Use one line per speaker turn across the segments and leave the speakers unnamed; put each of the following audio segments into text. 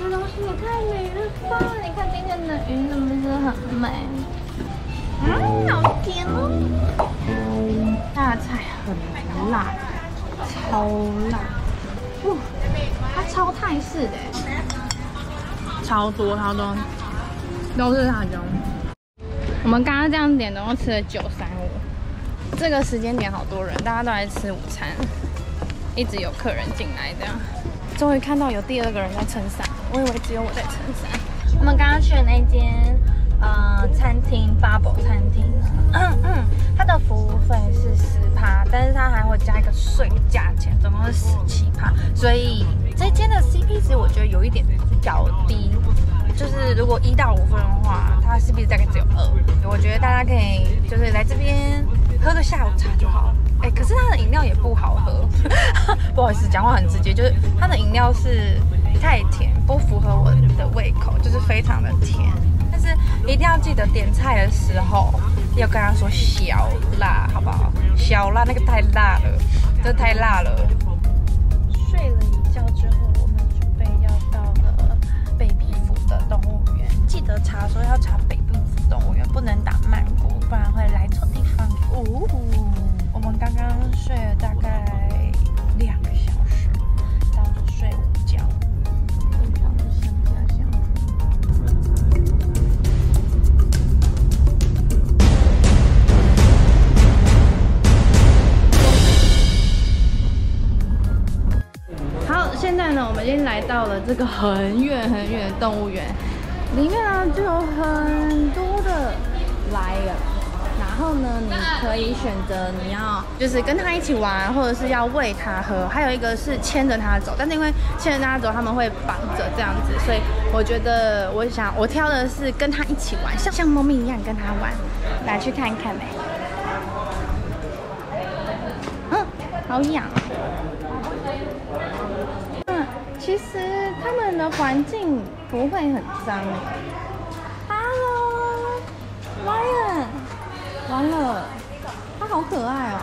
这东西也太美了吧！你看今天的云是不是很美？好甜哦！大菜很辣，超辣！哇，它超泰式的，超多，都是辣椒。我们刚刚这样点，总共吃了935。这个时间点好多人，大家都来吃午餐，一直有客人进来这样。终于看到有第2个人在撑伞，我以为只有我在撑伞。我们刚刚去的那间餐厅 Bubble 餐厅，它的服务费是10%，但是它还会加一个税价钱，总共是17%。所以这间的 CP 值我觉得有一点较低，就是如果1到5分的话，它 CP 值大概只有2。我觉得大家可以就是来这边喝个下午茶就好。可是它的饮料也不好喝，不好意思，讲话很直接，就是它的饮料是太甜，不符合我的胃口，就是非常的甜。但是一定要记得点菜的时候要跟他说小辣，好不好？小辣，那个太辣了，这太辣了。睡了一觉之后，我们准备要到了北壁府的动物园。记得查说要查北壁府动物园，不能打曼谷，不然会来错地方。我们刚刚睡了大概2个小时，当作睡午觉。非常的乡下乡土。好，现在呢，我们已经来到了这个很远很远的动物园，里面呢就有很多的lion。然后呢，你可以选择你要就是跟他一起玩，或者是要喂他喝，还有一个是牵着他走。但是因为牵着他走，他们会绑着这样子，所以我觉得我挑的是跟他一起玩，像猫咪一样跟他玩。来去看看呗。好痒。其实他们的环境不会很脏。Hello， Lion。完了，它好可爱哦！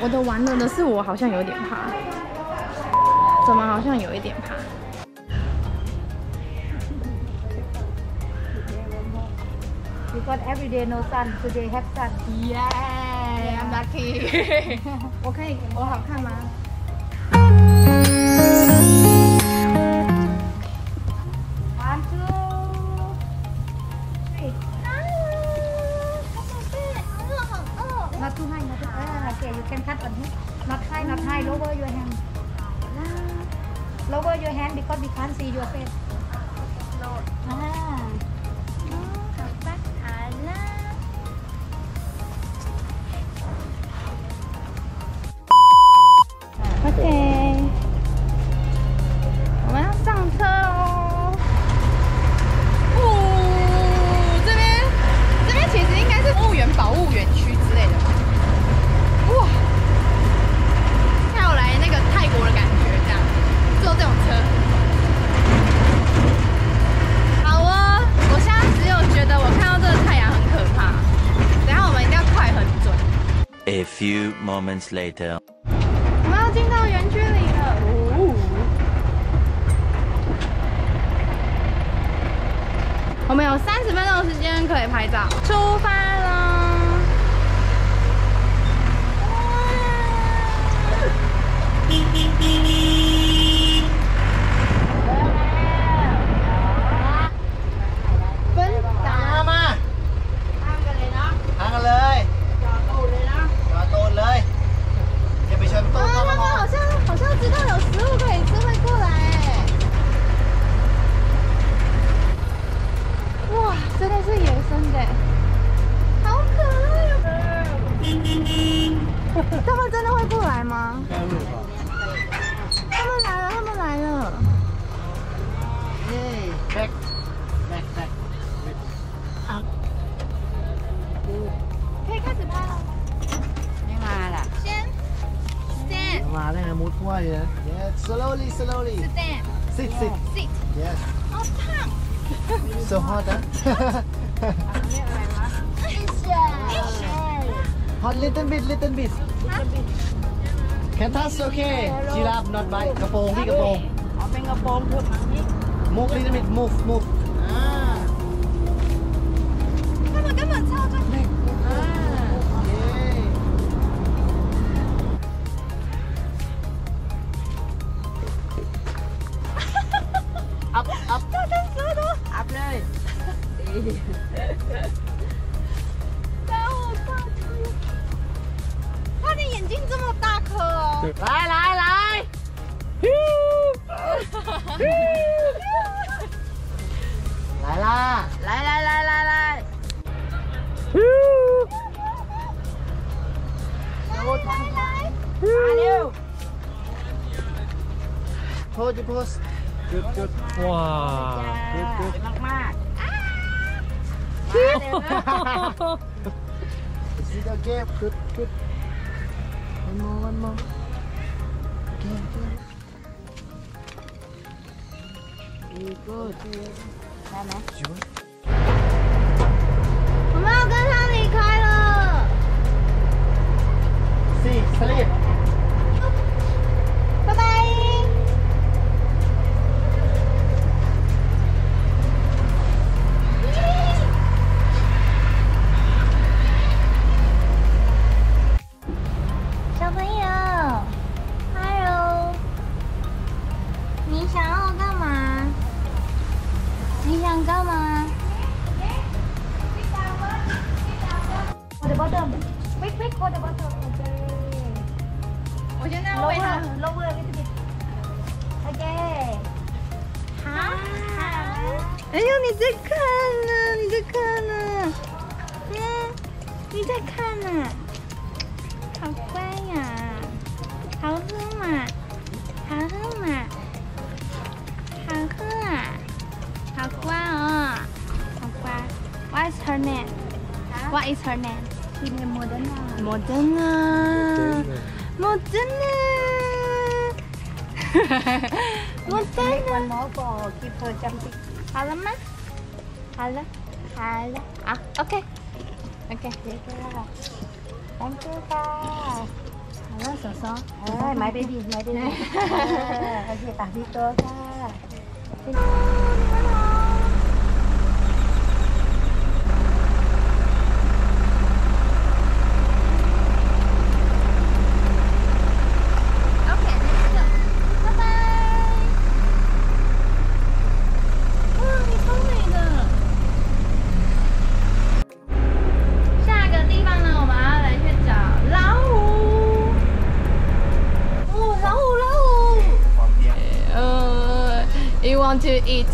我的完了的是我好像有点怕，怎么好像有一点怕？Because every day no sun, today have sun. Yeah, I'm lucky. 我好看吗？Not high, lower your hand. Lower your hand because we can't see your face. OK， 我们要上车喽。这边其实应该是动物园保护园区之类的吧。哇！来那个泰国的感觉，这样坐这种车，好哦！我现在只有觉得我看到这个太阳很可怕，等一下我们一定要快很准。
A few moments later，
我们要进到园区里了。我们有30分钟的时间可以拍照，出发了。好像知道有食物可以吃，会过来哎！哇，真的是野生的，好可爱哦！他们真的会过来吗？他们来了！back。好，可以开始拍了。
没嘛啦。
先 stand。
嘛，那个木头啊也 ，slowly。Stand。Sit。 Yes。
好烫。
So hot 啊。Hot little bit。Can touch okay. Giraffe not bite. กระโปรงพี่กระโปรง
เป็นกระโปรงคือ
Move little bit, move.
他们根本超专业。
Up.
大声舌头。
Up เลย
好大颗！他的眼睛这么大颗哦！
来，来啦！
来！来溜！
Hold your pose. Good.
哇！
Good.
มาก
Is it okay? Good. One more. Okay. Very good.
来没？我们要跟他离开了。
See, sleep.
拜拜。小朋友 ，Hello， 你想要干嘛？你想干嘛？我的 bottom，quick， 我的 bottom， 我现在要喂它 lower little bit，OK， 好。哎呦，你在看呢，你在看呢，好乖呀，好喝嘛，好喝啊，好乖哦，好乖。What is her name? What is her name? Moderna. One more for keep her jumping. 好了吗？好了，好 ，OK， Thank you 吧。好了，手手。My baby。而且打屁多的。你们好。Want to eat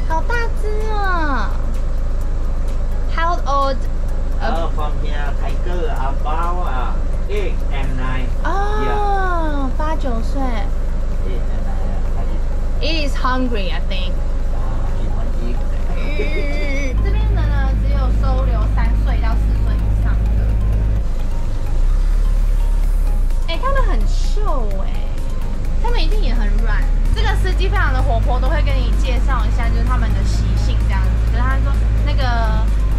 好大只哦 How old?
From here, tiger about 8 and 9.
哦8、9岁
8 and 9.
It is hungry, I think.
You want to eat?
这边的呢，只有收留3岁到4岁以上的。哎，他们很瘦哎。他们一定也很软。这个司机非常的活泼，都会跟你介绍一下，就是他们的习性这样子。就是他说那个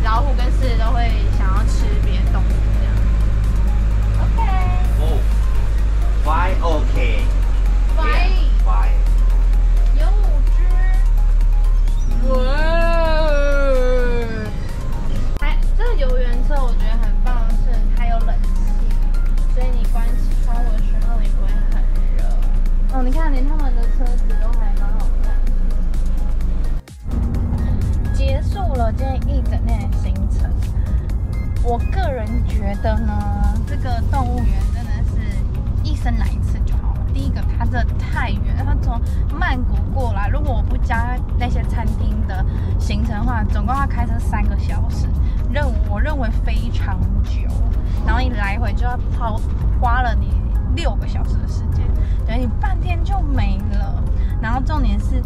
老虎跟狮子都会想要吃别的动物这样。OK。
Oh, 5 okay. 5.
有5只。哇！这个游园车我觉得很棒的是它有冷气，所以你关起窗户的时候也不会很热。哦，你看，连他们的车子都还蛮好看。结束了今天一整天的行程，我个人觉得呢，这个动物园真的是一生来一次就好了。第一个，它真的太远，它从曼谷过来，如果我不加那些餐厅的行程的话，总共要开车3个小时，我认为非常久。然后你来回就要花了你6个小时的时间。等于你半天就没了，然后重点是，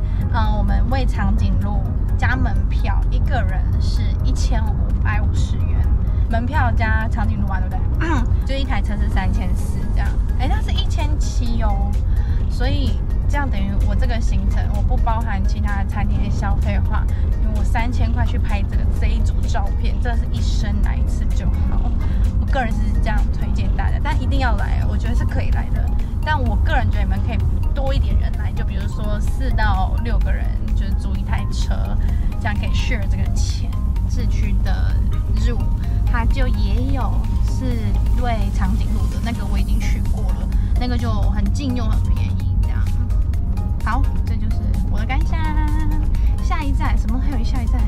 我们为长颈鹿加门票，一个人是1550元，门票加长颈鹿嘛，对不对？就一台车是3400这样，哎，它是1700哦，所以这样等于我这个行程我不包含其他的餐厅的消费的话，因为我3000块去拍这一组照片，这是一生来一次就好。我个人是这样推荐大家，但一定要来，我觉得是可以来的。但我个人觉得你们可以多一点人说4到6个人就是租一台车，这样可以 share 这个钱。市区的入，它就也有是对长颈鹿的那个，我已经去过了，那个就很近又很便宜，这样。好，这就是我的感想。下一站什么？还有下一站？